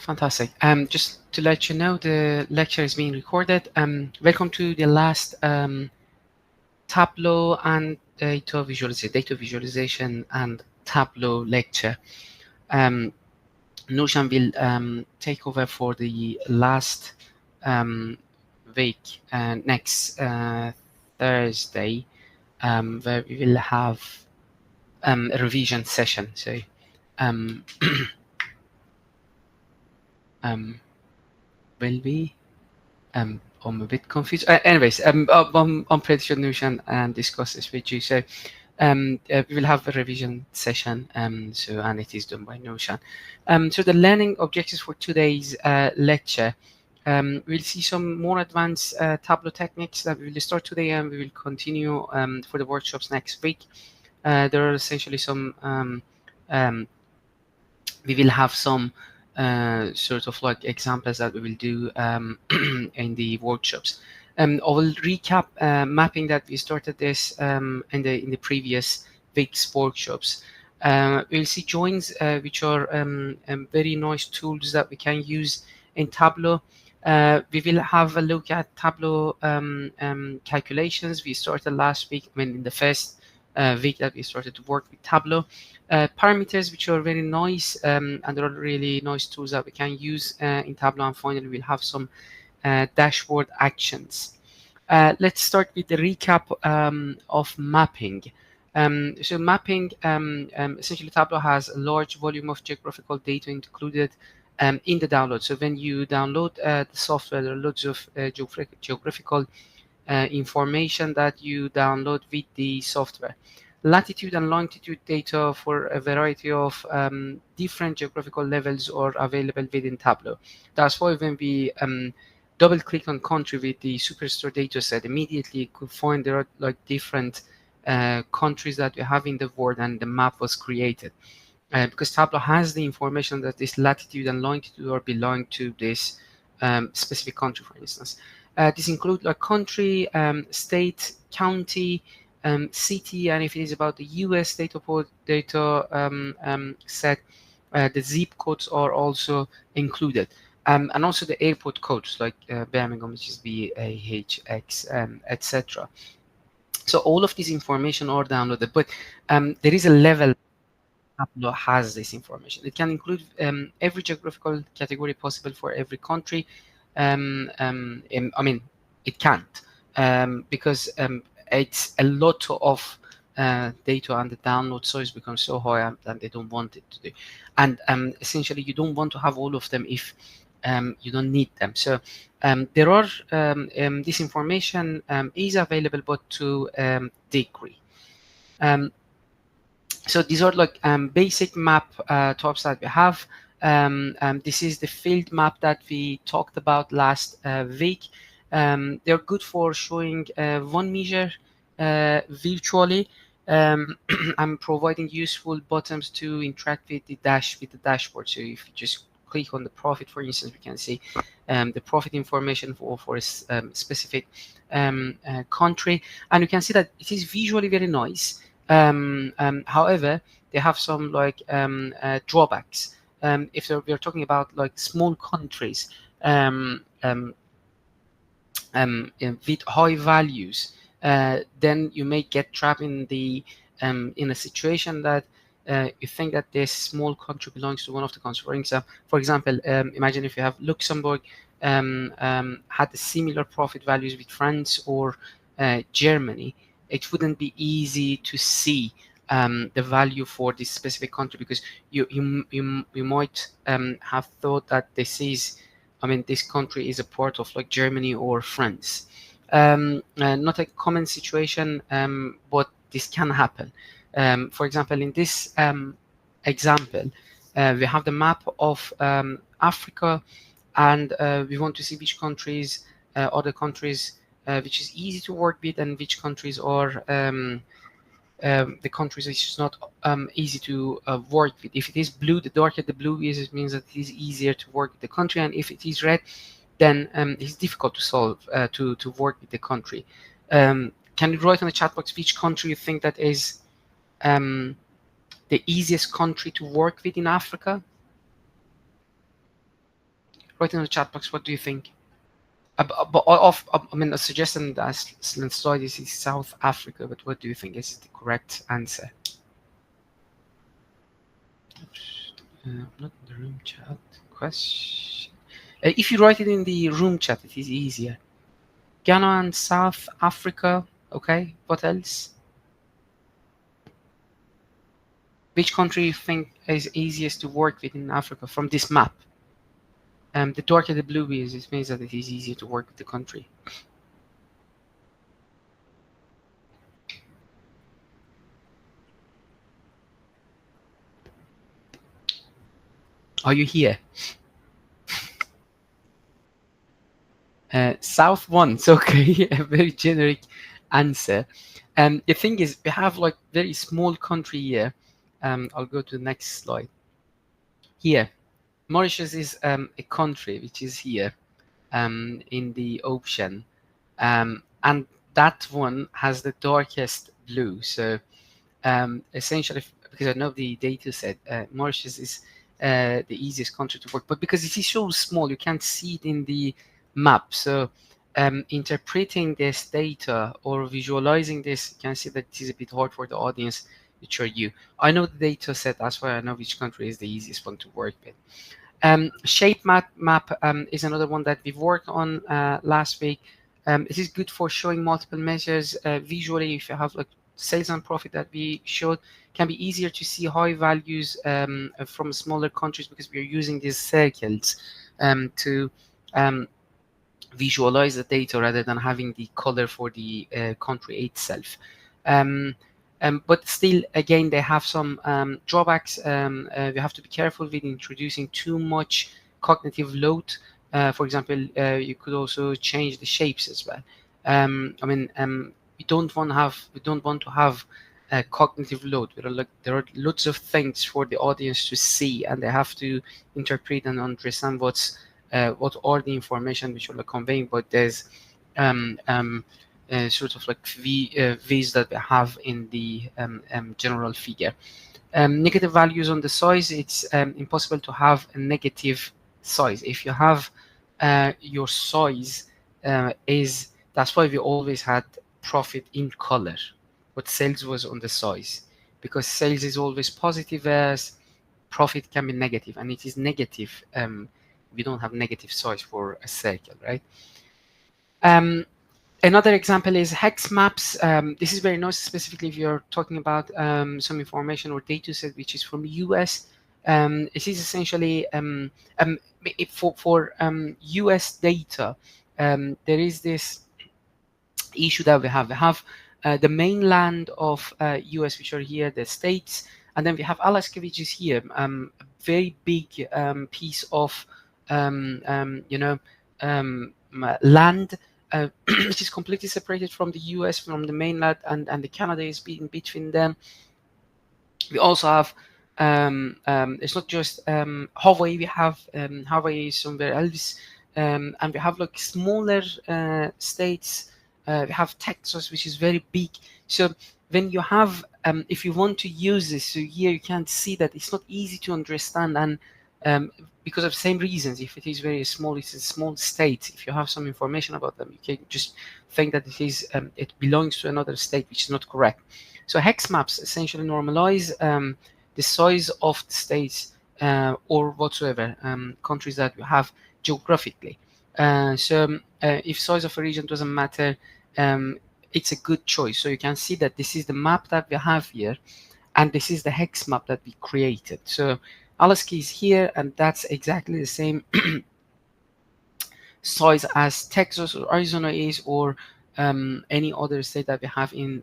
Fantastic. Just to let you know, the lecture is being recorded. Welcome to the last Tableau and data visualization and Tableau lecture. Nushan will take over for the last week, next Thursday, where we will have a revision session. So will we? I'm a bit confused. Anyways, I'm pretty sure Nushan discuss this with you. So we will have a revision session, and it is done by Nushan. So the learning objectives for today's lecture, we'll see some more advanced Tableau techniques that we will start today, and we will continue for the workshops next week. There are essentially some, we will have some sort of like examples that we will do in the workshops. I will recap mapping that we started this in the previous week's workshops. We'll see joins, which are very nice tools that we can use in Tableau. We will have a look at Tableau calculations. We started last week, in the first week that we started to work with Tableau. Parameters, which are very nice, and there are really nice tools that we can use in Tableau. And finally, we'll have some dashboard actions. Let's start with the recap of mapping. So mapping, essentially Tableau has a large volume of geographical data included in the download. So when you download the software, there are loads of geographical information that you download with the software. Latitude and longitude data for a variety of different geographical levels are available within Tableau. That's why when we double click on country with the Superstore data set, immediately you could find there are like different countries that we have in the world, and the map was created. Because Tableau has the information that this latitude and longitude are belong to this specific country, for instance. This includes like country, state, county, city, and if it is about the US data set, the zip codes are also included. And also the airport codes like Birmingham, which is BAHX, etc. So all of this information are downloaded, but there is a level Tableau has this information. It can include every geographical category possible for every country. I mean, it can't because it's a lot of data, and the download size becomes so high that they don't want it to do. And essentially, you don't want to have all of them if you don't need them. So there are this information is available, but to degree. So these are like basic map types that we have. This is the field map that we talked about last week. They're good for showing one measure virtually. I'm providing useful buttons to interact with the dashboard. So if you just click on the profit, for instance, we can see the profit information for a specific country, and you can see that it is visually very nice. However, they have some like drawbacks. If we're talking about like small countries with high values, then you may get trapped in a situation that you think that this small country belongs to one of the countries. For example, imagine if you have Luxembourg had similar profit values with France or Germany. It wouldn't be easy to see the value for this specific country, because you might have thought that this country is a part of like Germany or France. Not a common situation, but this can happen. For example, in this example, we have the map of Africa, and we want to see which countries are the countries which is easy to work with, and which countries are the countries which is not easy to work with. If it is blue, the darker the blue is, it means that it is easier to work with the country, and if it is red, then it's difficult to solve to work with the country. Can you write on the chat box which country you think that is the easiest country to work with in Africa? Write in the chat box, what do you think? I mean, a suggestion that slide is South Africa, but what do you think is the correct answer? Not in the room chat. Question. If you write it in the room chat, it is easier. Ghana and South Africa. Okay. What else? Which country you think is easiest to work with in Africa from this map? The darker the blue is, it means that it is easier to work with the country. Are you here? South ones, okay, a very generic answer. The thing is, we have like very small country here. I'll go to the next slide. Here, Mauritius is a country which is here in the ocean, and that one has the darkest blue. So essentially, because I know the data set, Mauritius is the easiest country to work, but because it is so small, you can't see it in the map. So interpreting this data or visualizing this, you can see that it is a bit hard for the audience, which are you. I know the data set, that's why I know which country is the easiest one to work with. Shape map is another one that we've worked on last week. It is good for showing multiple measures visually. If you have like sales and profit that we showed, can be easier to see high values from smaller countries because we are using these circles to visualize the data rather than having the color for the country itself. But still, again, they have some drawbacks. We have to be careful with introducing too much cognitive load. For example, you could also change the shapes as well. I mean, we don't want to have a cognitive load. There are lots of things for the audience to see, and they have to interpret and understand what are the information which we're conveying. But there's sort of like V's that we have in the general figure. Negative values on the size, it's impossible to have a negative size. If you have your size that's why we always had profit in color, but sales was on the size, because sales is always positive as profit can be negative, and it is negative. We don't have negative size for a circle, right? Another example is hex maps. This is very nice, specifically if you're talking about some information or data set which is from US. It is essentially for US data. There is this issue that we have. We have the mainland of US, which are here, the states, and then we have Alaska, which is here. A very big piece of land. Which is completely separated from the US, from the mainland, and the Canada is in between them. We also have it's not just Hawaii. We have Hawaii is somewhere else, and we have like smaller states. We have Texas, which is very big. So when you have if you want to use this, so here you can see that it's not easy to understand, and because of the same reasons, if it is very small, it's a small state. If you have some information about them, you can just think that it belongs to another state, which is not correct. So hex maps essentially normalize the size of the states or whatsoever countries that you have geographically. So if size of a region doesn't matter, it's a good choice. So you can see that this is the map that we have here, and this is the hex map that we created. So Alaska is here, and that's exactly the same size as Texas or Arizona is, or any other state that we have in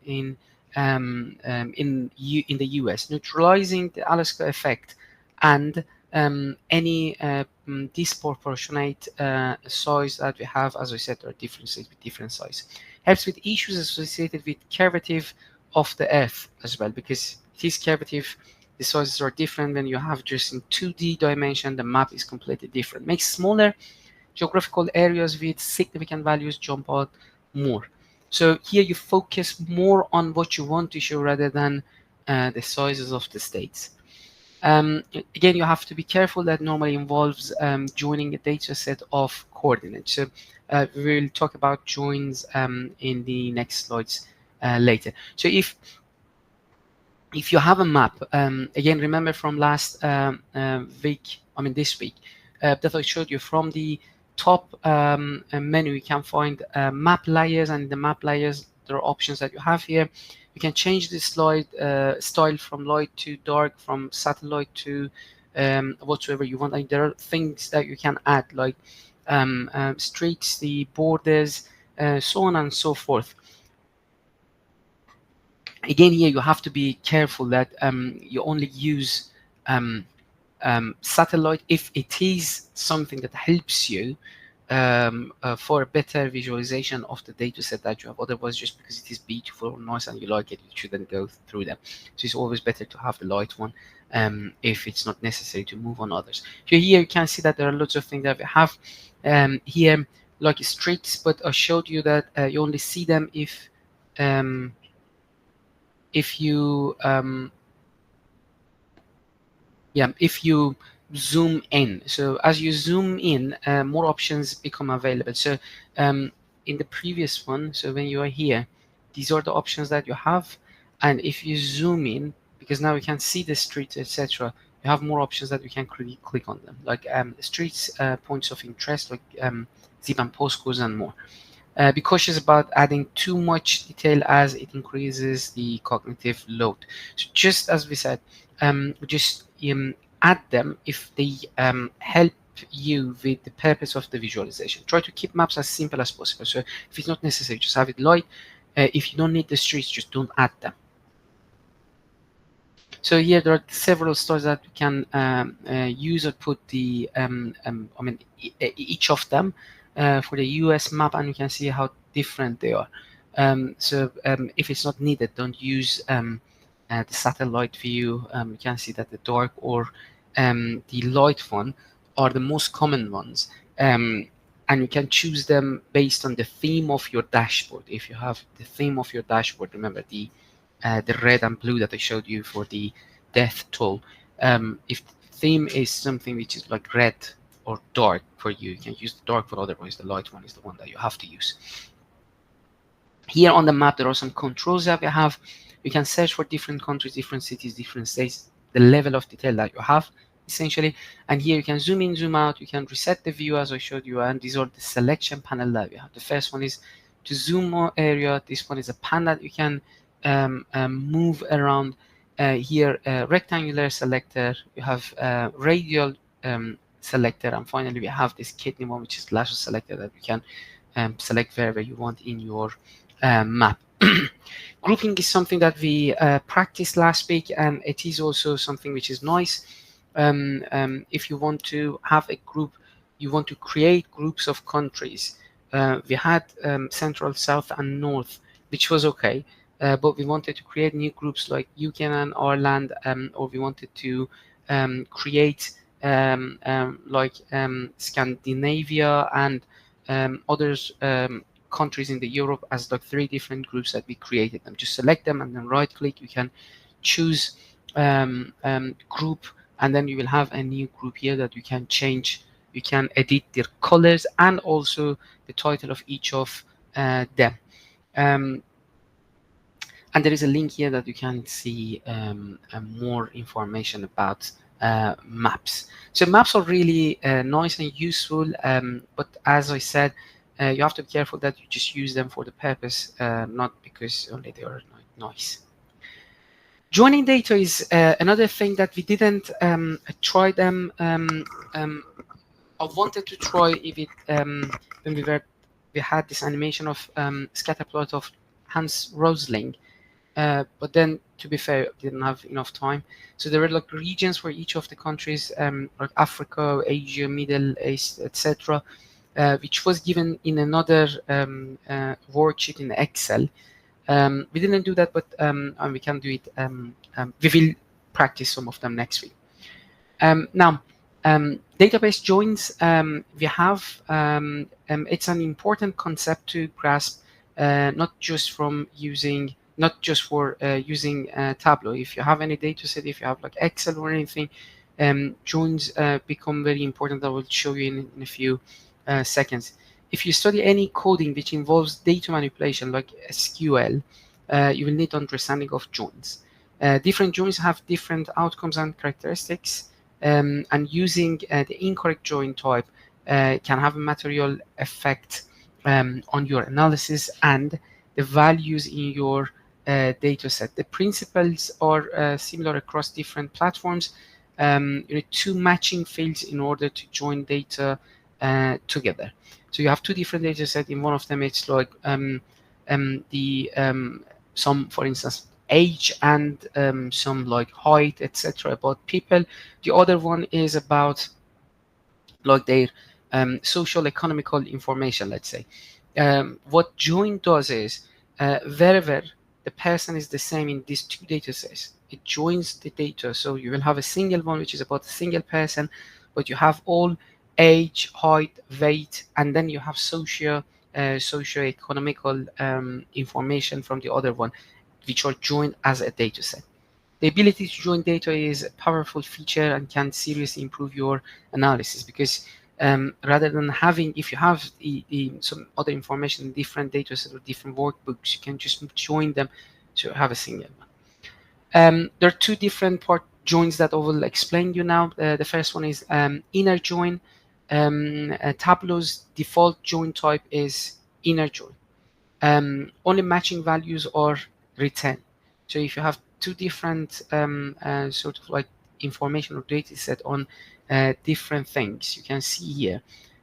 the US, neutralizing the Alaska effect and any disproportionate size that we have. As I said, there are different states with different size. Helps with issues associated with curvative of the Earth as well, because it is curvative. The sizes are different. When you have just in 2D dimension, the map is completely different. Makes smaller geographical areas with significant values jump out more. So here you focus more on what you want to show rather than the sizes of the states. Again, you have to be careful. That normally involves joining a data set of coordinates. So we will talk about joins in the next slides later. So if you have a map, again, remember from last week, this week, that I showed you from the top menu, you can find map layers, and the map layers, there are options that you have here. You can change the slide style from light to dark, from satellite to whatsoever you want. And there are things that you can add, like streets, the borders, so on and so forth. Again, here you have to be careful that you only use satellite if it is something that helps you for a better visualization of the data set that you have. Otherwise, just because it is beautiful or nice and you like it, you shouldn't go through them. So it's always better to have the light one if it's not necessary to move on others. So here you can see that there are lots of things that we have here, like streets, but I showed you that you only see them if you if you zoom in. So as you zoom in, more options become available. So in the previous one, so when you are here, these are the options that you have. And if you zoom in, because now you can see the streets, etc., you have more options that you can click on them, like streets, points of interest, like zip and postcodes and more. Be cautious about adding too much detail, as it increases the cognitive load. So just as we said, just add them if they help you with the purpose of the visualization. Try to keep maps as simple as possible. So if it's not necessary, just have it light. If you don't need the streets, just don't add them. So here there are several stores that we can use or put the each of them for the US map, and you can see how different they are. So if it's not needed, don't use the satellite view. You can see that the dark or the light one are the most common ones. And you can choose them based on the theme of your dashboard. If you have the theme of your dashboard, remember the red and blue that I showed you for the death toll. If the theme is something which is like red or dark for you, you can use the dark one. Otherwise, the light one is the one that you have to use. Here on the map, there are some controls that we have. You can search for different countries, different cities, different states, the level of detail that you have, essentially. And here you can zoom in, zoom out. You can reset the view as I showed you. And these are the selection panel that we have. The first one is to zoom more area. This one is a pan that you can move around. Here, rectangular selector. You have radial selector. And finally, we have this kidney one, which is lasso selector, that you can select wherever you want in your map. Grouping is something that we practiced last week, and it is also something which is nice. If you want to have a group, you want to create groups of countries. We had Central, South, and North, which was okay, but we wanted to create new groups like UK and Ireland, or we wanted to create like Scandinavia and others countries in the Europe as like 3 different groups that we created them. Just select them and then right click. You can choose group, and then you will have a new group here that you can change. You can edit their colors and also the title of each of them. And there is a link here that you can see more information about maps. So maps are really nice and useful, but as I said, you have to be careful that you just use them for the purpose, not because only they are nice. Joining data is another thing that we didn't try them. I wanted to try if it when we had this animation of scatter plot of Hans Rosling. But then, to be fair, didn't have enough time. So there were like regions for each of the countries, like Africa, Asia, Middle East, etc., which was given in another worksheet in Excel. We didn't do that, but and we can do it. We will practice some of them next week. Now, database joins, we have, it's an important concept to grasp, not just from using not just for using Tableau. If you have any data set, if you have like Excel or anything, joins become very important. I will show you in a few seconds. If you study any coding which involves data manipulation like SQL, you will need understanding of joins. Different joins have different outcomes and characteristics, and using the incorrect join type can have a material effect on your analysis and the values in your data set. The principles are similar across different platforms. You need two matching fields in order to join data together. So you have two different data sets. In one of them, it's like some, for instance, age and some like height, etc., about people. The other one is about like their social economical information, let's say. What join does is wherever the person is the same in these two data sets, it joins the data. So you will have a single one which is about a single person, but you have all age, height, weight, and then you have socio-economical information from the other one, which are joined as a data set. The ability to join data is a powerful feature and can seriously improve your analysis, because rather than having, if you have some other information in different data sets or different workbooks, you can just join them to have a single one. There are two different part joins that I will explain you now. The first one is inner join. Tableau's default join type is inner join. Only matching values are returned. So if you have two different sort of like information or data set on different things, you can see here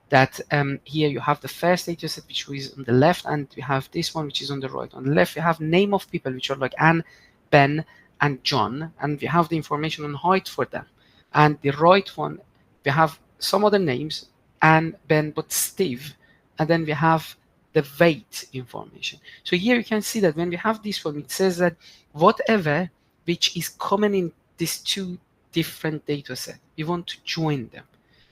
that here you have the first data set which is on the left, and you have this one which is on the right. On the left you have name of people which are like Anne, Ben, and John, and we have the information on height for them. And the right one, we have some other names, Anne, Ben, but Steve, and then we have the weight information. So here you can see that when we have this one, it says that whatever which is common in these two different data sets, we want to join them.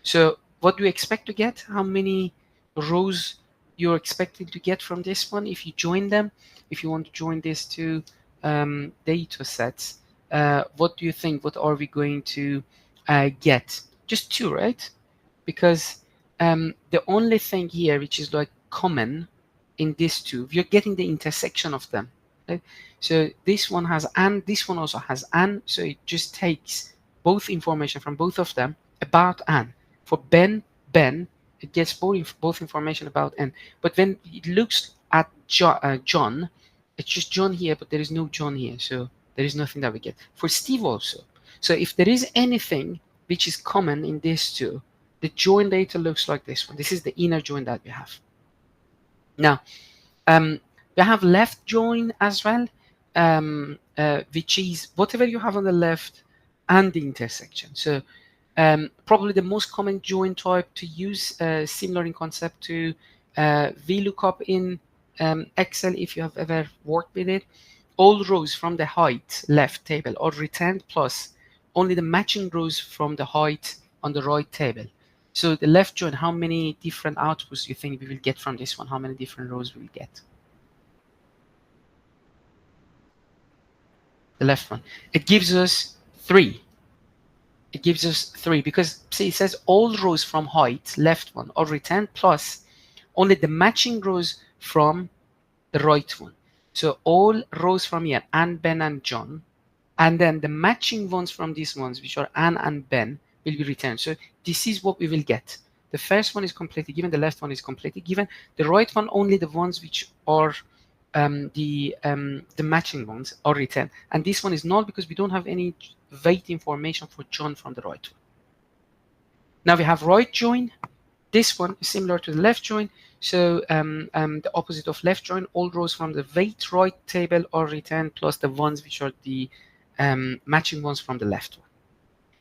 So what do you expect to get? How many rows you're expecting to get from this one if you join them? If you want to join these two data sets, what do you think? What are we going to get? Just two, right? Because the only thing here which is like common in these two, you're getting the intersection of them, right? So this one has and this one also has and, so it just takes both information from both of them about and. For Ben, it gets both information about and. But when it looks at John, it's just John here, but there is no John here, so there is nothing that we get. For Steve also. So if there is anything which is common in these two, the join data looks like this one. This is the inner join that we have. Now, we have left join as well, which is whatever you have on the left and the intersection. So probably the most common join type to use, similar in concept to VLOOKUP in Excel, if you have ever worked with it. All rows from the height left table are returned, plus only the matching rows from the height on the right table. So the left join, how many different outputs do you think we will get from this one? How many different rows we will get? The left one. It gives us 3. It gives us 3 because, see, it says all rows from height, left one, are returned, plus only the matching rows from the right one. So all rows from here, Anne, Ben, and John, and then the matching ones from these ones, which are Anne and Ben, will be returned. So this is what we will get. The first one is completely given, the left one is completely given, the right one only the ones which are the matching ones are returned, and this one is null because we don't have any weight information for John from the right one. Now we have right join. This one is similar to the left join. So the opposite of left join, all rows from the weight right table are returned, plus the ones which are the matching ones from the left one.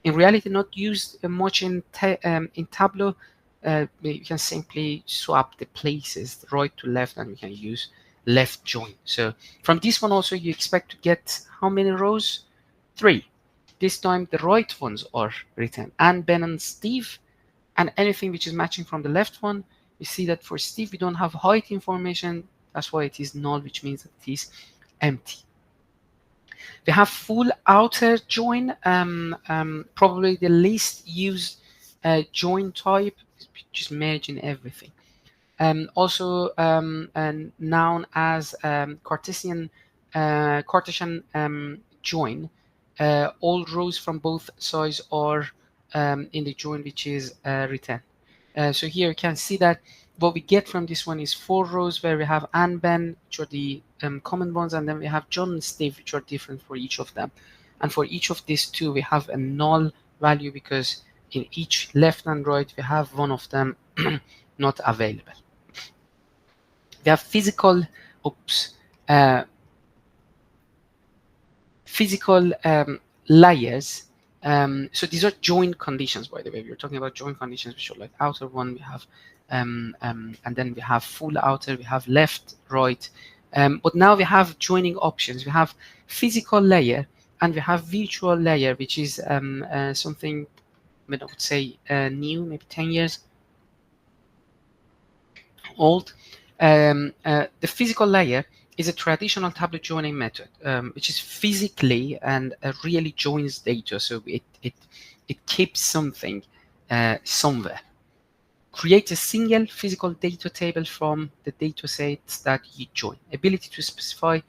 In reality, not used much in Tableau. You can simply swap the places right to left, and we can use left join. So from this one also, you expect to get how many rows? 3. This time the right ones are returned, Anne, Ben, and Steve, and anything which is matching from the left one. You see that for Steve we don't have height information, that's why it is null, which means that it is empty. We have full outer join, probably the least used join type, just merging everything. Also known as Cartesian join. All rows from both sides are in the join, which is written. So here you can see that what we get from this one is 4 rows where we have and Ben, which are the common ones, and then we have John and Steve, which are different for each of them. And for each of these two, we have a null value because in each left and right, we have one of them not available. We have physical layers. So these are join conditions, by the way. We're talking about join conditions, which are like outer one, we have, and then we have full outer, we have left, right. But now we have joining options. We have physical layer and we have virtual layer, which is something, I would say, new, maybe 10 years old. The physical layer is a traditional tablet joining method, which is physically and really joins data. So it keeps something somewhere. Create a single physical data table from the data sets that you join. Ability to specify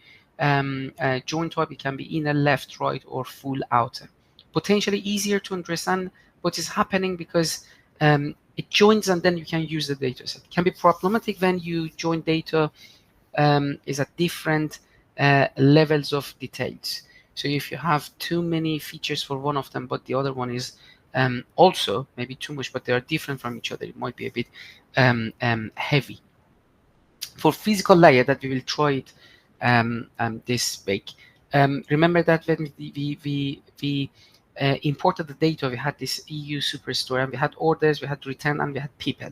join type. It can be inner, left, right, or full outer. Potentially easier to understand what is happening because it joins and then you can use the data set. It can be problematic when you join data is at different levels of details. So if you have too many features for one of them, but the other one is also maybe too much, but they are different from each other, it might be a bit heavy. For physical layer that we will try it this week, remember that when we imported the data, we had this EU superstore and we had orders, we had return, and we had people.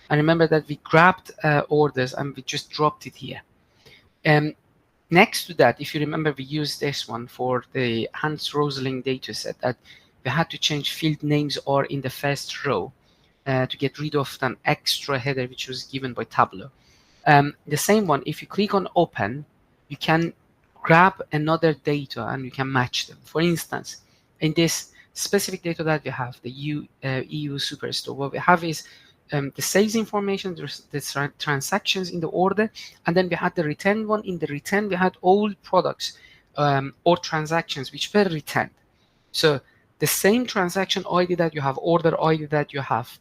And remember that we grabbed orders and we just dropped it here. Next to that, if you remember, we used this one for the Hans Rosling dataset that we had to change field names or in the first row to get rid of an extra header which was given by Tableau. The same one, if you click on open, you can grab another data and you can match them. For instance, in this specific data that we have, the EU Superstore, what we have is the sales information, the transactions in the order, and then we had the return one. In the return, we had all products or transactions which were returned. So the same transaction ID that you have, order ID that you have,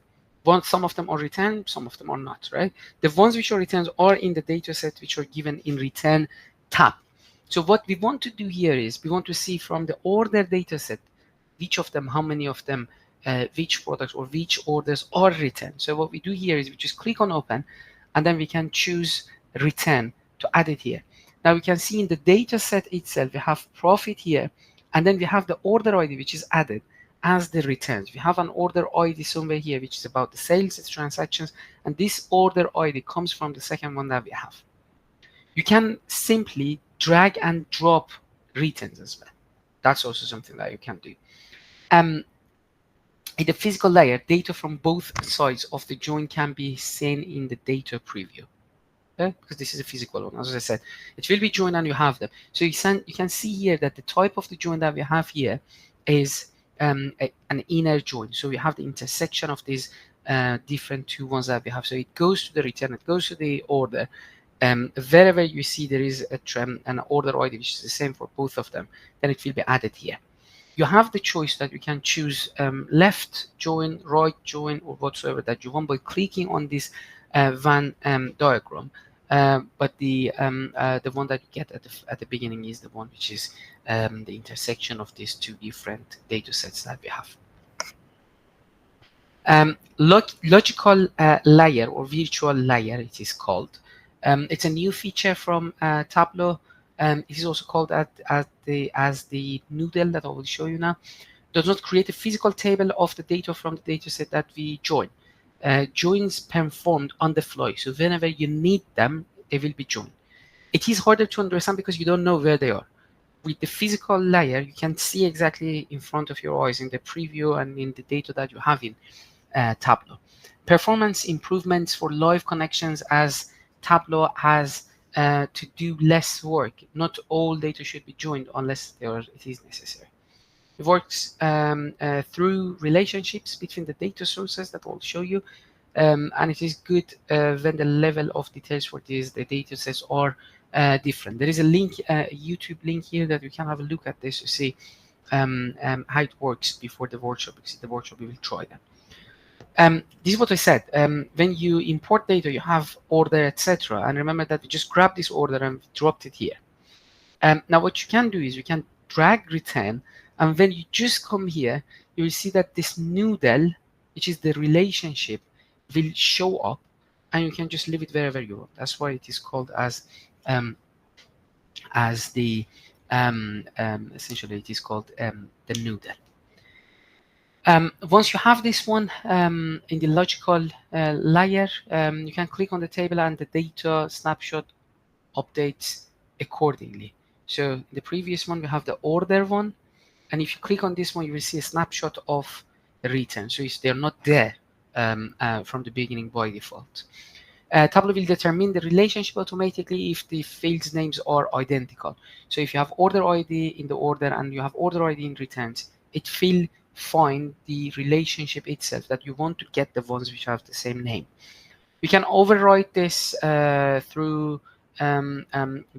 some of them are returned, some of them are not, right? The ones which are returned are in the data set which are given in return tab. So what we want to do here is we want to see from the order data set, which of them, how many of them, which products or which orders are returned. So what we do here is we just click on open and then we can choose return to add it here. Now we can see in the data set itself, we have profit here, and then we have the order ID which is added as the returns. We have an order ID somewhere here which is about the sales, the transactions, and this order ID comes from the second one that we have. You can simply drag and drop returns as well. That's also something that you can do. In the physical layer, data from both sides of the join can be seen in the data preview. Okay? Because this is a physical one, as I said. It will be joined and you have them. So you can see here that the type of the join that we have here is an inner join. So we have the intersection of these different two ones that we have. So it goes to the return, it goes to the order. Wherever you see there is an order ID which is the same for both of them, then it will be added here. You have the choice that you can choose left join, right join, or whatsoever that you want by clicking on this Venn diagram. But the one that you get at the beginning is the one which is the intersection of these two different data sets that we have. Logical layer or virtual layer, it is called. It's a new feature from Tableau. It is also called as the noodle that I will show you now. Does not create a physical table of the data from the dataset that we join. Joins performed on the fly. So whenever you need them, they will be joined. It is harder to understand because you don't know where they are. With the physical layer, you can see exactly in front of your eyes in the preview and in the data that you have in Tableau. Performance improvements for live connections, as Tableau has to do less work. Not all data should be joined unless it is necessary. It works through relationships between the data sources that I'll show you, and it is good when the level of details for the data sets are different. There is a link, a YouTube link here that you can have a look at this to see how it works before the workshop, because in the workshop we will try that. This is what I said. When you import data, you have order, etc. And remember that we just grabbed this order and dropped it here. Now what you can do is you can drag return, and when you just come here, you will see that this noodle, which is the relationship, will show up, and you can just leave it wherever you want. That's why it is called as the essentially it is called the noodle. Once you have this one in the logical layer, you can click on the table and the data snapshot updates accordingly. So in the previous one, we have the order one. And if you click on this one, you will see a snapshot of the return. So they're not there from the beginning by default. Tableau will determine the relationship automatically if the fields names are identical. So if you have order ID in the order and you have order ID in returns, it will find the relationship itself that you want to get the ones which have the same name. You can override this through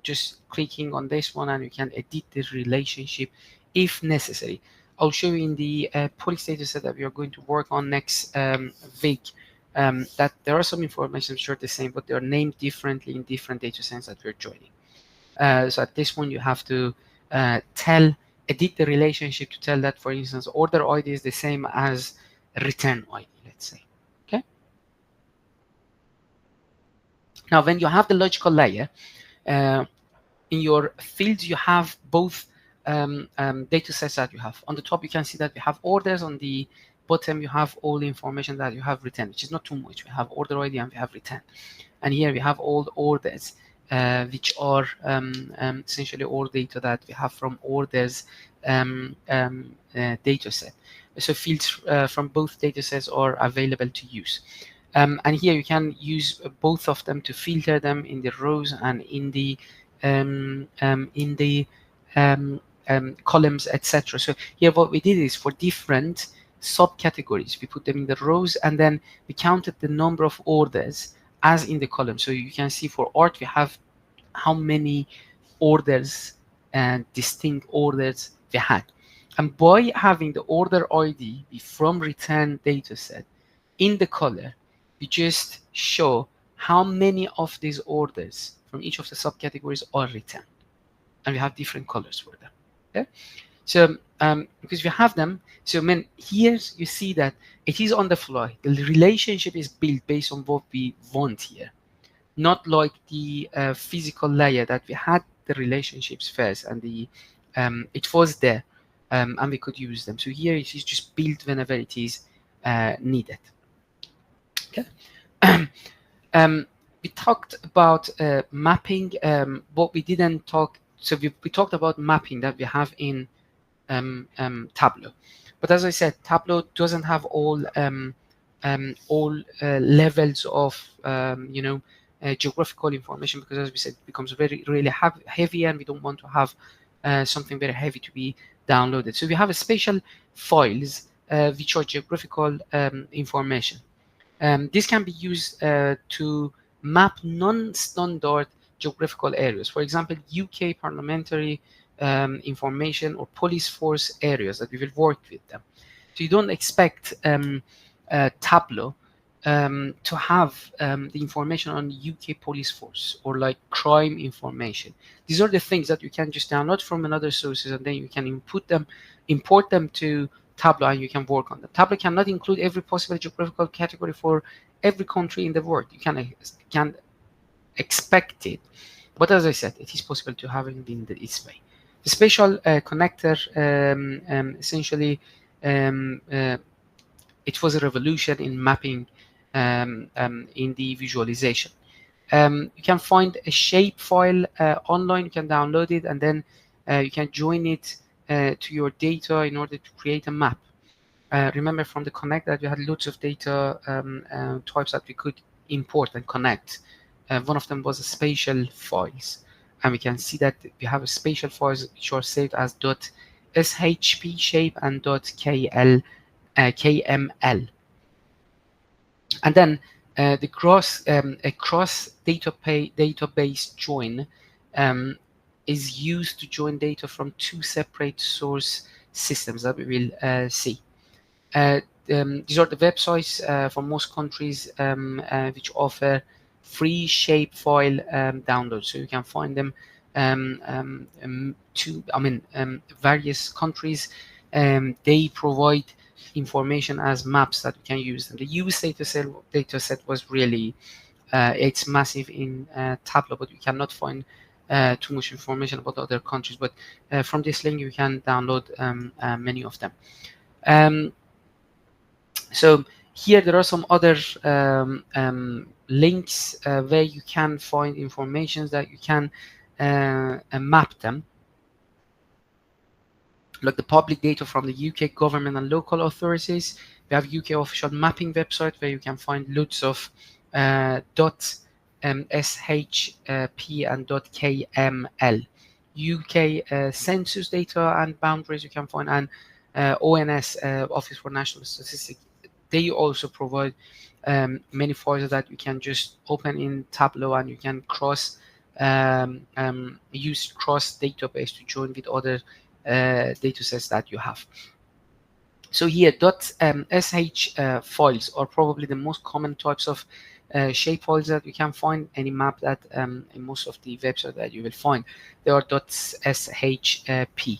just clicking on this one, and you can edit the relationship if necessary. I'll show you in the police data set that we are going to work on next week that there are some information which are the same, but they are named differently in different data sets that we're joining. So at this point, you have to edit the relationship to tell that, for instance, order ID is the same as return ID, let's say. Okay. Now, when you have the logical layer, in your fields, you have both data sets that you have. On the top, you can see that we have orders. On the bottom, you have all the information that you have written, which is not too much. We have order ID and we have return. And here we have all the orders, which are essentially all data that we have from orders data set. So fields from both data sets are available to use. And here you can use both of them to filter them in the rows and in the columns, etc. So here what we did is for different subcategories, we put them in the rows, and then we counted the number of orders as in the column. So you can see for art we have how many orders and distinct orders we had. And by having the order ID be from return data set in the color, we just show how many of these orders from each of the subcategories are returned. And we have different colors for them. Okay? So because we have them, so when here you see that it is on the fly. The relationship is built based on what we want here, not like the physical layer that we had the relationships first and the it was there and we could use them. So here it is just built whenever it is needed. Okay. We talked about mapping, but we didn't talk. So we talked about mapping that we have in Tableau. But as I said, Tableau doesn't have all levels of geographical information, because as we said, it becomes really heavy, and we don't want to have something very heavy to be downloaded. So we have a special files which are geographical information. This can be used to map non-standard geographical areas. For example, UK parliamentary information or police force areas that we will work with them. So you don't expect Tableau to have the information on UK police force or like crime information. These are the things that you can just download from another sources, and then you can import them to Tableau, and you can work on them. Tableau cannot include every possible geographical category for every country in the world. You can expect it, but as I said, it is possible to have it in this way. The spatial connector essentially it was a revolution in mapping in the visualization. You can find a shape file online. You can download it, and then you can join it to your data in order to create a map. Remember from the connect that we had loads of data types that we could import and connect one of them was spatial files, and we can see that we have spatial files which are saved as .shp shape and .kml. And then the cross database join um, is used to join data from two separate source systems that we will see. These are the websites for most countries which offer free shapefile download. So you can find them various countries. They provide information as maps that we can use. And the US dataset was really it's massive in Tableau, but we cannot find too much information about other countries. But from this link, you can download many of them. So here there are some other links where you can find information that you can map them, like the public data from the UK government and local authorities. We have UK official mapping website where you can find loads of .shp and .kml. UK census data and boundaries you can find, and ONS, Office for National Statistics. They also provide many files that you can just open in Tableau, and you can use cross database to join with other data sets that you have. So here .sh files are probably the most common types of shape files that you can find any map that in most of the websites that you will find. They are .shp.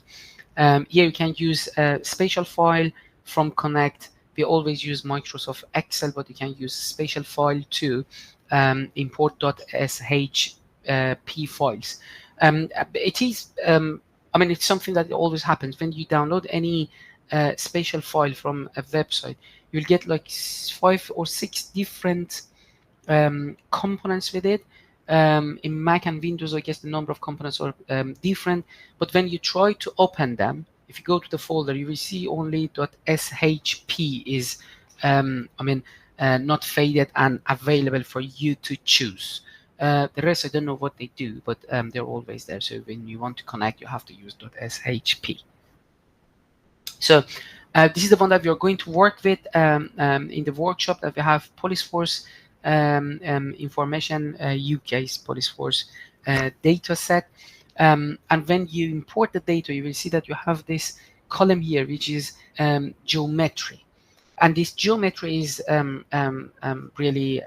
Here you can use a spatial file from Connect. We always use Microsoft Excel, but you can use spatial file to import .shp files. It is, it's something that always happens when you download any spatial file from a website. You'll get like 5 or 6 different components with it. In Mac and Windows, I guess the number of components are different, but when you try to open them, if you go to the folder, you will see only .shp is not faded and available for you to choose. The rest, I don't know what they do, but they're always there. So when you want to connect, you have to use .shp. So this is the one that we are going to work with in the workshop that we have Police Force information, UK's Police Force data set. And when you import the data, you will see that you have this column here, which is geometry. And this geometry is really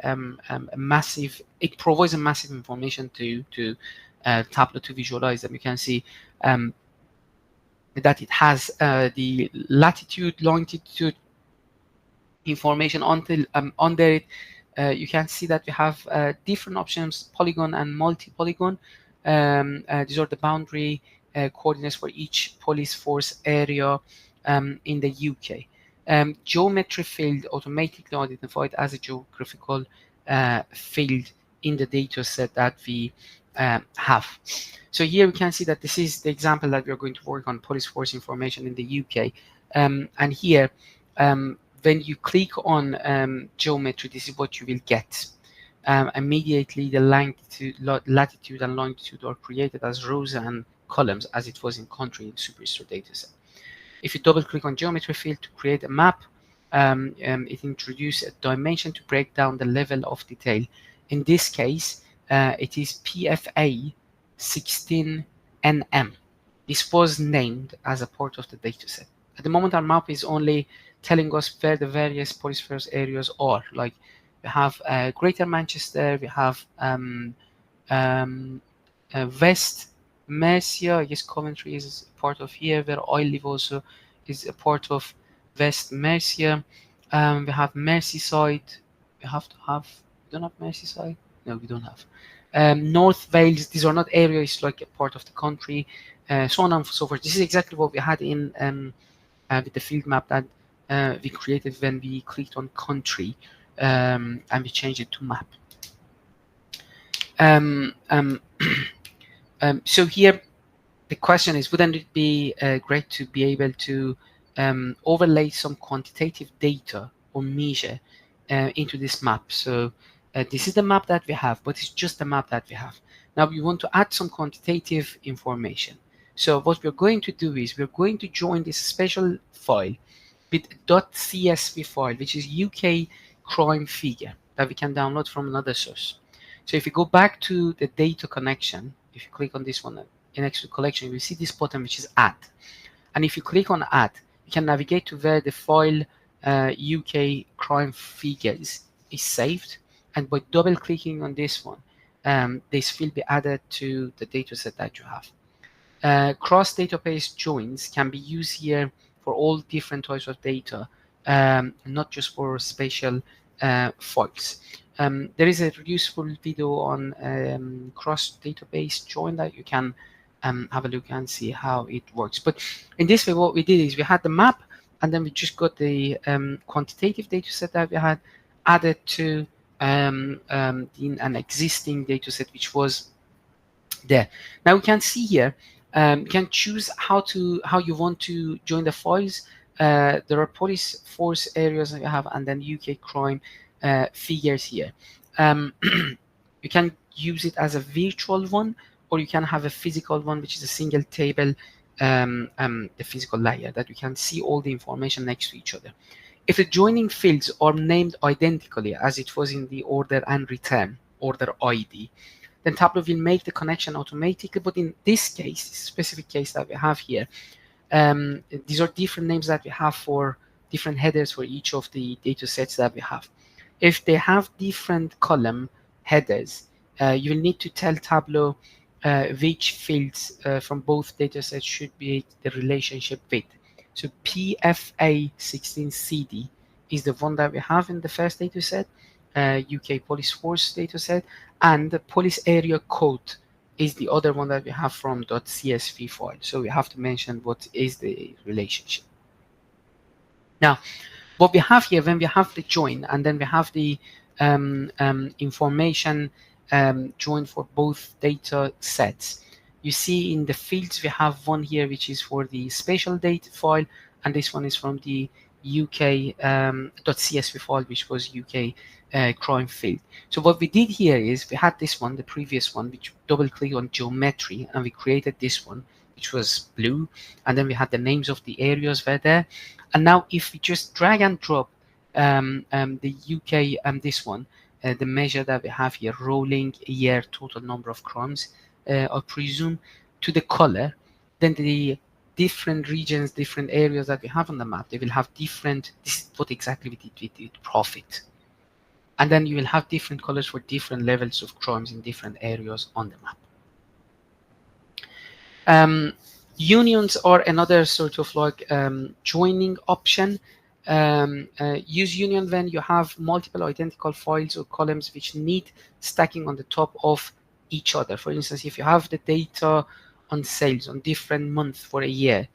massive. It provides a massive information to Tableau to visualize them. You can see that it has the latitude, longitude information until under it. You can see that we have different options, polygon and multi-polygon. These are the boundary coordinates for each police force area in the UK. Geometry field automatically identified as a geographical field in the data set that we have. So here we can see that this is the example that we're going to work on, police force information in the UK. And here, when you click on geometry, this is what you will get. Immediately the latitude and longitude are created as rows and columns as it was in country in Superstore dataset. If you double click on geometry field to create a map, it introduces a dimension to break down the level of detail. In this case, it is PFA 16NM. This was named as a part of the dataset. At the moment, our map is only telling us where the various police force areas are. Like we have Greater Manchester, we have West Mercia. I guess Coventry is part of here, where I live also is a part of West Mercia. We have Merseyside. We don't have Merseyside? No, we don't have. North Wales, these are not areas like a part of the country, so on and so forth. This is exactly what we had in with the field map that we created when we clicked on country and we changed it to map. So here the question is, wouldn't it be great to be able to overlay some quantitative data or measure into this map? So This is the map that we have, but it's just the map that we have. Now we want to add some quantitative information. So what we're going to do is we're going to join this special file with .csv file, which is UK crime figure that we can download from another source. So if you go back to the data connection, if you click on this one next to collection, you will see this button which is add. And if you click on add, you can navigate to where the file UK crime figures is saved. And by double clicking on this one, this will be added to the dataset that you have. Cross database joins can be used here for all different types of data, not just for spatial files. There is a useful video on cross database join that you can have a look and see how it works. But in this way, what we did is we had the map, and then we just got the quantitative data set that we had added to in an existing data set which was there. Now we can see here, you can choose how you want to join the files. There are police force areas that you have, and then UK crime figures here. You can use it as a virtual one, or you can have a physical one, which is a single table, the physical layer that you can see all the information next to each other. If the joining fields are named identically as it was in the order and return, order ID, then Tableau will make the connection automatically. But in this case, this specific case that we have here, these are different names that we have for different headers for each of the data sets that we have. If they have different column headers, you will need to tell Tableau which fields from both data sets should be the relationship with. So PFA16CD is the one that we have in the first data set, UK Police Force data set, and the police area code is the other one that we have from .csv file. So we have to mention what is the relationship. Now, what we have here, when we have the join, and then we have the information join for both data sets, you see in the fields we have one here which is for the spatial data file, and this one is from the UK .csv file, which was UK crime field. So what we did here is we had this one, the previous one, which double click on geometry, and we created this one which was blue, and then we had the names of the areas were there. And now if we just drag and drop the UK this one, the measure that we have here, rolling year total number of crimes, I presume, to the color, then the different regions, different areas that we have on the map, they will have different, this is what exactly we did with profit. And then you will have different colors for different levels of crimes in different areas on the map. Unions are another sort of like joining option. Use union when you have multiple identical files or columns which need stacking on the top of each other. For instance, if you have the data on sales on different months for a year,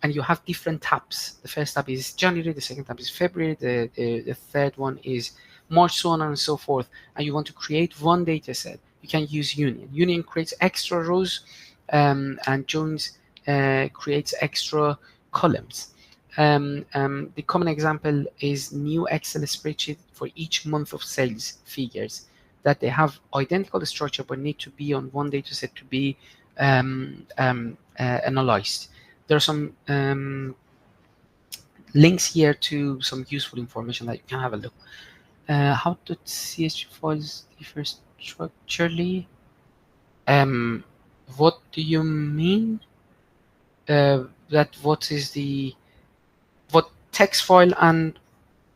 and you have different tabs. The first tab is January, the second tab is February, the third one is March, so on and so forth, and you want to create one data set, you can use union. Union creates extra rows, and joins creates extra columns. The common example is new Excel spreadsheet for each month of sales figures that they have identical structure but need to be on one data set to be analyzed. There are some links here to some useful information that you can have a look. How do CSV files differ structurally? What do you mean? That what text file and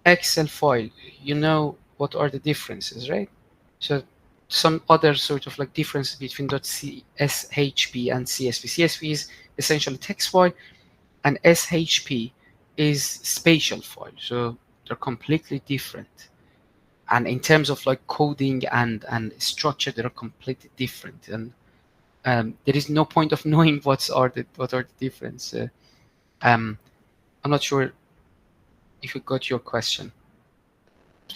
Excel file, you know what are the differences, right? So some other sort of like difference between .shp and CSV. CSV is essentially text file, and SHP is spatial file. So they're completely different. And in terms of like coding and structure, they're completely different. And there is no point of knowing what are the difference. I'm not sure if you got your question.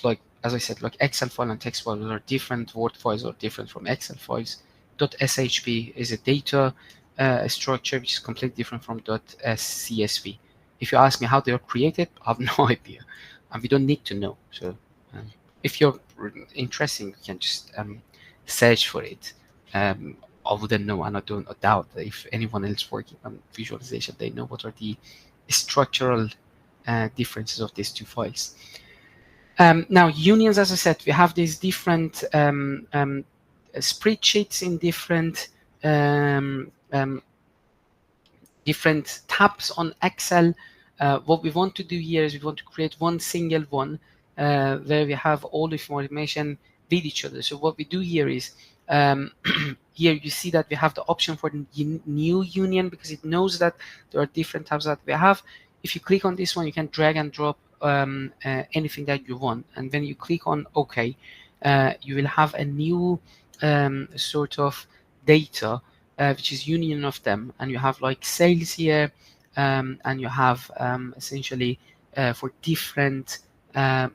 Like, as I said, like Excel file and text files are different. Word files are different from Excel files. .shp is a data structure which is completely different from .csv. If you ask me how they are created, I have no idea, and we don't need to know. So If you're interested, you can just search for it. I wouldn't know, and I don't doubt that if anyone else working on visualization, they know what are the structural differences of these two files. Now, unions, as I said, we have these different spreadsheets in different different tabs on Excel. What we want to do here is we want to create one single one where we have all the information with each other. So what we do here is here you see that we have the option for the new union, because it knows that there are different tabs that we have. If you click on this one, you can drag and drop anything that you want, and when you click on OK, you will have a new sort of data which is union of them, and you have like sales here, and you have essentially for different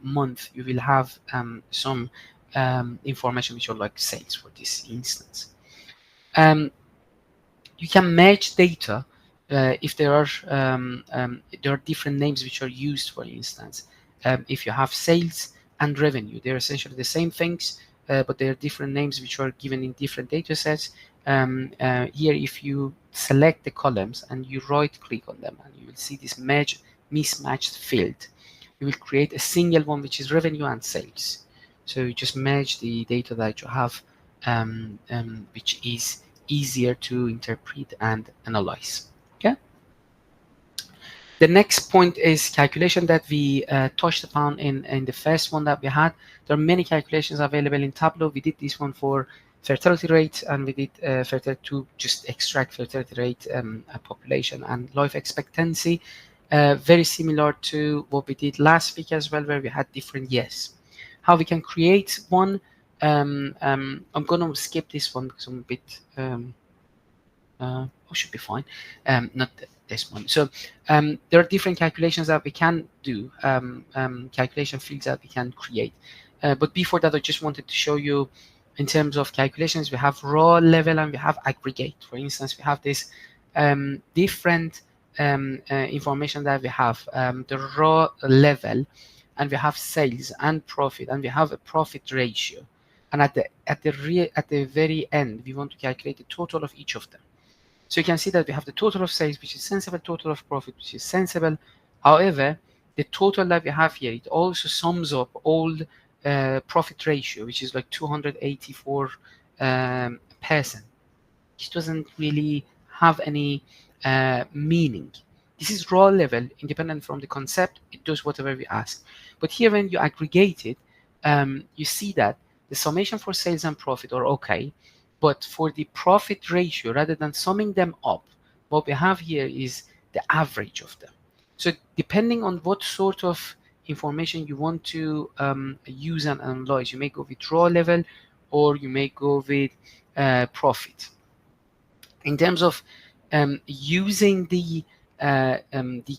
month you will have some information which are like sales for this instance. You can merge data if there are different names which are used, for instance. If you have sales and revenue, they're essentially the same things, but they are different names which are given in different data sets. Here, if you select the columns and you right click on them, and you will see this merge mismatched field, you will create a single one which is revenue and sales. So you just merge the data that you have, which is easier to interpret and analyze. Okay. The next point is calculation that we touched upon in the first one that we had. There are many calculations available in Tableau. We did this one for fertility rate, and we did fertility to just extract fertility rate, population, and life expectancy. Very similar to what we did last week as well, where we had different years. How we can create one. I'm going to skip this one because I'm a bit. Should be fine. Not this one. So there are different calculations that we can do, calculation fields that we can create. But before that, I just wanted to show you, in terms of calculations, we have raw level and we have aggregate. For instance, we have this different information that we have, the raw level, and we have sales and profit, and we have a profit ratio. And at the very end, we want to calculate the total of each of them. So you can see that we have the total of sales, which is sensible, total of profit, which is sensible. However, the total that we have here, it also sums up all profit ratio, which is like 284%. It doesn't really have any meaning. This is raw level, independent from the concept. It does whatever we ask. But here, when you aggregate it, you see that the summation for sales and profit are okay. But for the profit ratio, rather than summing them up, what we have here is the average of them. So depending on what sort of information you want to use and analyze, you may go with raw level, or you may go with profit. In terms of using the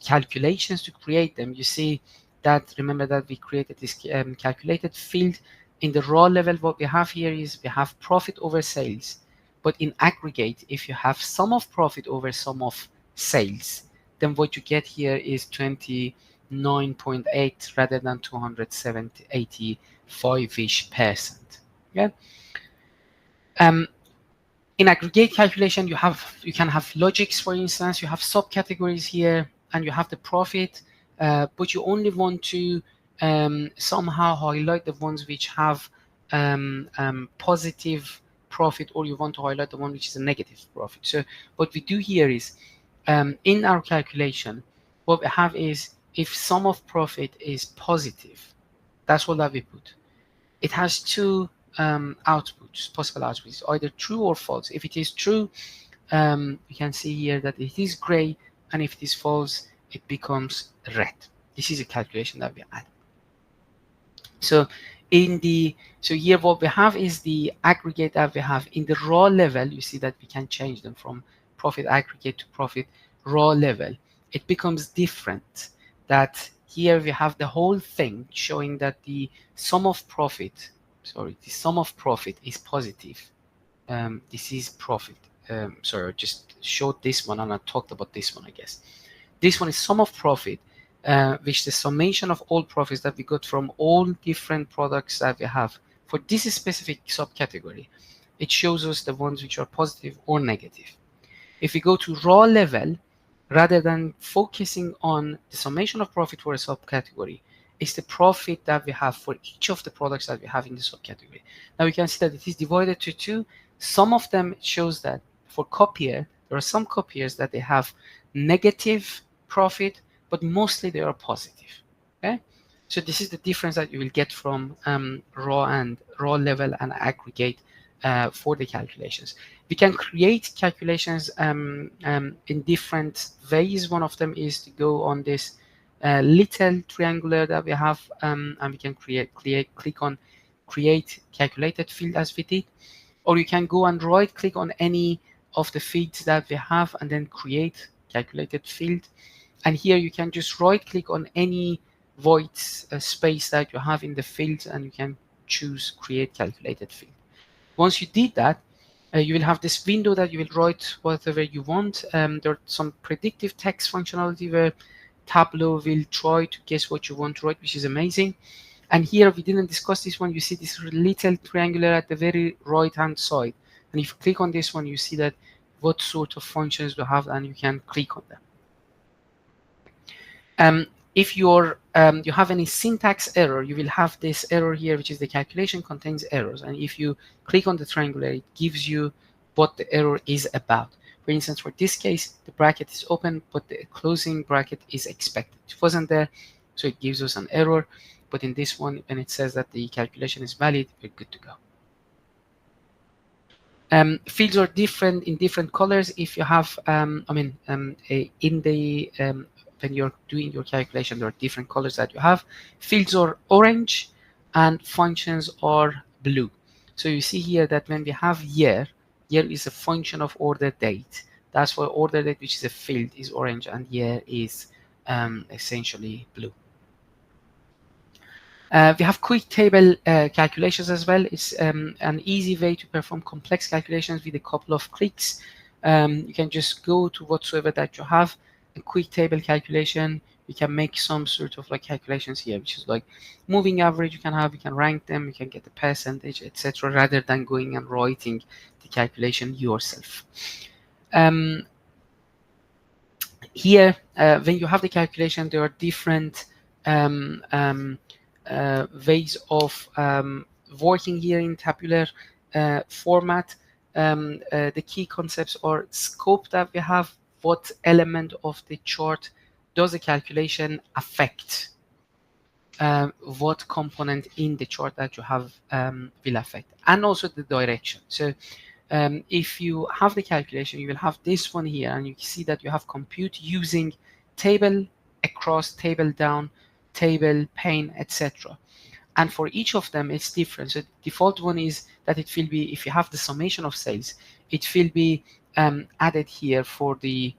calculations to create them, you see that, remember that we created this calculated field. In the raw level, what we have here is we have profit over sales. But in aggregate, if you have sum of profit over sum of sales, then what you get here is 29.8 rather than 285-ish%. Yeah. In aggregate calculation, you can have logics, for instance. You have subcategories here, and you have the profit, but you only want to somehow highlight the ones which have positive profit, or you want to highlight the one which is a negative profit. So what we do here is, in our calculation, what we have is, if sum of profit is positive, that's what that we put. It has two outputs, possible outputs, either true or false. If it is true, you can see here that it is gray, and if it is false, it becomes red. This is a calculation that we add. So here what we have is the aggregate that we have. In the raw level, you see that we can change them from profit aggregate to profit raw level. It becomes different. That here we have the whole thing showing that the sum of profit is positive. This is profit. Sorry, I just showed this one and I talked about this one, I guess. This one is sum of profit, which the summation of all profits that we got from all different products that we have for this specific subcategory. It shows us the ones which are positive or negative. If we go to raw level, rather than focusing on the summation of profit for a subcategory, it's the profit that we have for each of the products that we have in the subcategory. Now we can see that it is divided to two. Some of them shows that for copier, there are some copiers that they have negative profit, but mostly they are positive. Okay, so this is the difference that you will get from raw level and aggregate for the calculations. We can create calculations in different ways. One of them is to go on this little triangular that we have, and we can click on create calculated field as we did, or you can go and right click on any of the fields that we have and then create calculated field. And here you can just right click on any void space that you have in the field, and you can choose create calculated field. Once you did that, you will have this window that you will write whatever you want. There are some predictive text functionality where Tableau will try to guess what you want to write, which is amazing. And here we didn't discuss this one. You see this little triangular at the very right hand side, and if you click on this one, you see that what sort of functions we have, and you can click on them. If you have any syntax error, you will have this error here, which is the calculation contains errors. And if you click on the triangular, it gives you what the error is about. For instance, for this case, the bracket is open, but the closing bracket is expected. It wasn't there, so it gives us an error. But in this one, when it says that the calculation is valid, we're good to go. Fields are different in different colors. If you have, when you're doing your calculation, there are different colors that you have. Fields are orange and functions are blue. So you see here that when we have year is a function of order date. That's why order date, which is a field, is orange, and year is essentially blue. We have quick table calculations as well. It's an easy way to perform complex calculations with a couple of clicks. You can just go to whatsoever that you have, a quick table calculation. You can make some sort of like calculations here, which is like moving average. You can rank them, you can get the percentage, etc., rather than going and writing the calculation yourself. Here, when you have the calculation, there are different ways of working here in tabular format. The key concepts are scope that we have. What element of the chart does the calculation affect? What component in the chart that you have will affect, and also the direction. So if you have the calculation, you will have this one here, and you see that you have compute using table across, table down, table pane, etc. And for each of them, it's different. So the default one is that it will be, if you have the summation of sales, it will be added here for the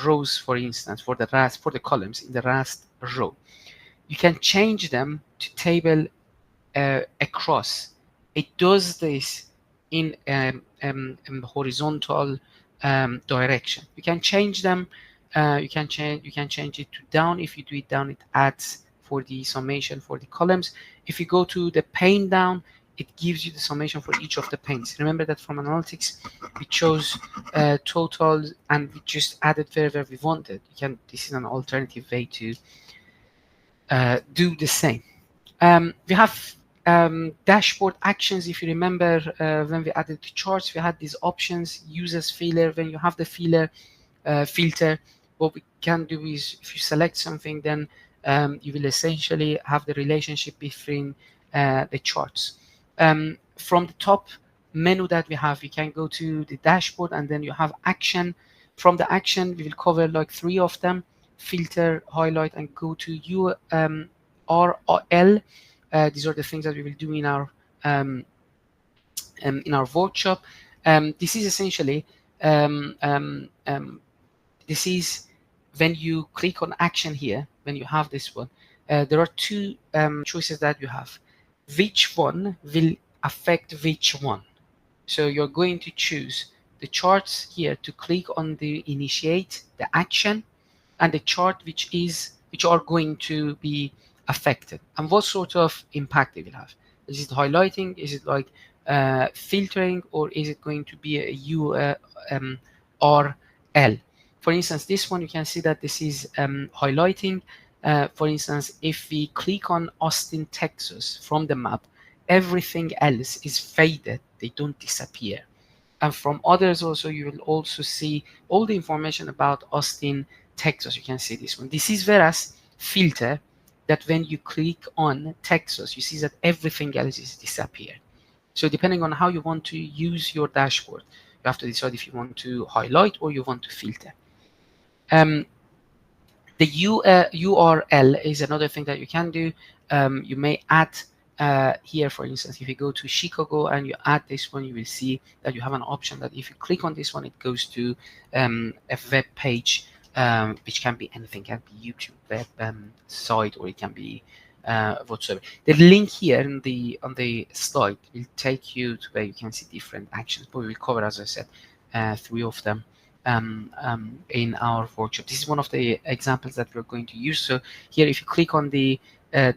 rows, for instance, for the columns in the last row. You can change them to table across. It does this in horizontal direction. You can change them. You can change it to down. If you do it down, it adds for the summation for the columns. If you go to the pane down, it gives you the summation for each of the panes. Remember that from analytics, we chose total, and we just added wherever we wanted. This is an alternative way to do the same. We have dashboard actions. If you remember, when we added the charts, we had these options, users feeler. When you have the feeler filter, what we can do is, if you select something, then you will essentially have the relationship between the charts. From the top menu that we have, you can go to the dashboard, and then you have action. From the action, we will cover like 3 of them: filter, highlight, and go to URL. These are the things that we will do in our workshop. This is essentially this is when you click on action here. When you have this one, there are 2 choices that you have. Which one will affect which one? So you're going to choose the charts here to click on the initiate the action, and the chart which which are going to be affected, and what sort of impact they will have. Is it highlighting? Is it like filtering, or is it going to be a URL? For instance, this one, you can see that this is highlighting. For instance, if we click on Austin, Texas from the map, everything else is faded. They don't disappear. And from others also, you will also see all the information about Austin, Texas. You can see this one. This is whereas filter, that when you click on Texas, you see that everything else is disappeared. So depending on how you want to use your dashboard, you have to decide if you want to highlight or you want to filter. The URL is another thing that you can do. You may add here, for instance, if you go to Chicago and you add this one, you will see that you have an option that if you click on this one, it goes to a web page, which can be anything. It can be YouTube web site, or it can be whatsoever. The link here on the slide will take you to where you can see different actions, but we will cover, as I said, 3 of them in our workshop. This is one of the examples that we're going to use. So here, if you click on the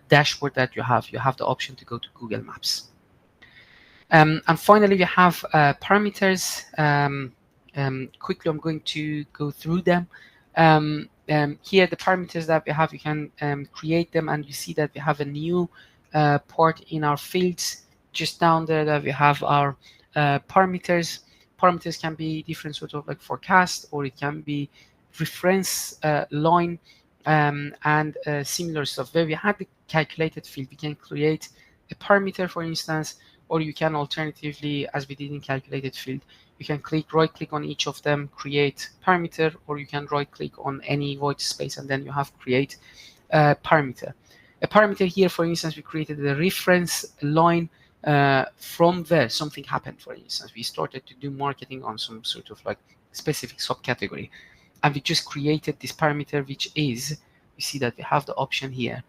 dashboard that you have the option to go to Google Maps. And finally, we have parameters. Quickly, I'm going to go through them. Here, the parameters that we have, you can create them, and you see that we have a new part in our fields. Just down there that we have our parameters. Parameters can be different sort of like forecast, or it can be reference line, and similar stuff. Where we have the calculated field, we can create a parameter, for instance, or you can alternatively, as we did in calculated field, you can right click on each of them, create parameter, or you can right click on any white space and then you have create parameter. A parameter here, for instance, we created a reference line from where something happened. For instance, we started to do marketing on some sort of like specific subcategory, and we just created this parameter, which is, you see that we have the option here.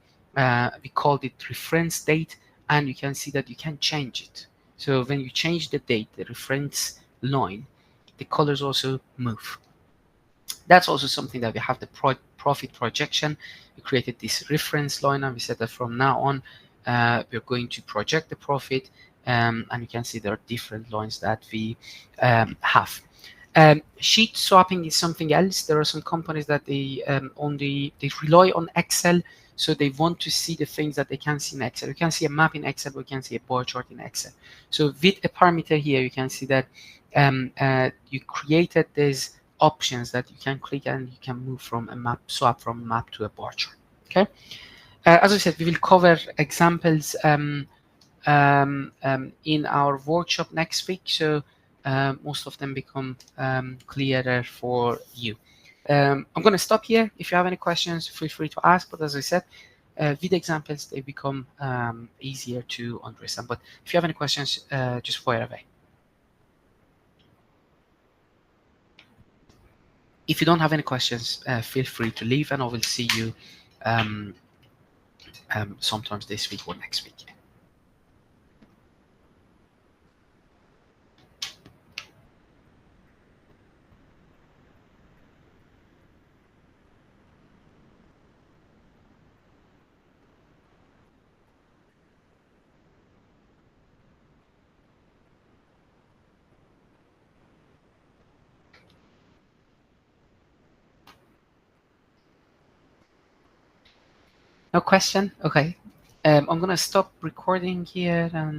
We called it reference date, and you can see that you can change it. So when you change the date, the reference line, the colors also move. That's also something that we have, the profit projection. We created this reference line, and we said that from now on, we're going to project the profit, and you can see there are different lines that we have. Sheet swapping is something else. There are some companies that they rely on Excel, so they want to see the things that they can see in Excel. You can see a map in Excel, we can see a bar chart in Excel. So with a parameter here, you can see that you created these options that you can click and you can move from a map, swap from map to a bar chart. Okay. As I said, we will cover examples in our workshop next week, so most of them become clearer for you. I'm going to stop here. If you have any questions, feel free to ask. But as I said, with examples, they become easier to understand. But if you have any questions, just fire away. If you don't have any questions, feel free to leave, and I will see you sometimes this week or next week. No question? Okay. I'm going to stop recording here and